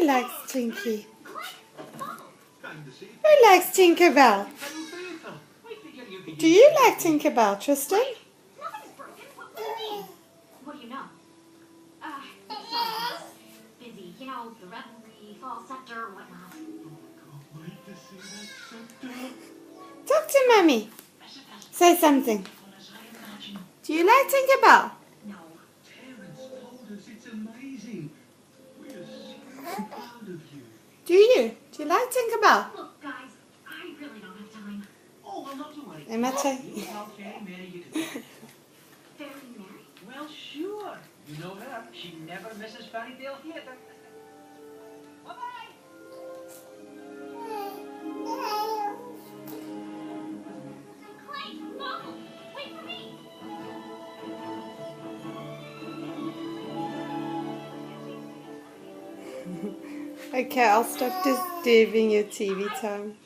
likes Tinky? Who likes Tinkerbell? Do you like Tinkerbell, Tristan? Nothing's broken. What do you mean? What do you know? Busy. You know, the revelry, fall scepter, whatnot. Can't wait to see that scepter. Talk to Mummy. Say something. Do you like Tinkerbell? No. Terence told us it's amazing. We are so proud of you. Do you? Do you like Tinkerbell? Look, guys, I really don't have time. Oh, well, not to worry. Emma, You tell Fairy Mary you can do it. Fairy Mary? Well, sure. You know her. She never misses Fairy Tale Theatre. Bye-bye. Clay, Mom, wait for me. Okay, I'll stop disturbing your TV time.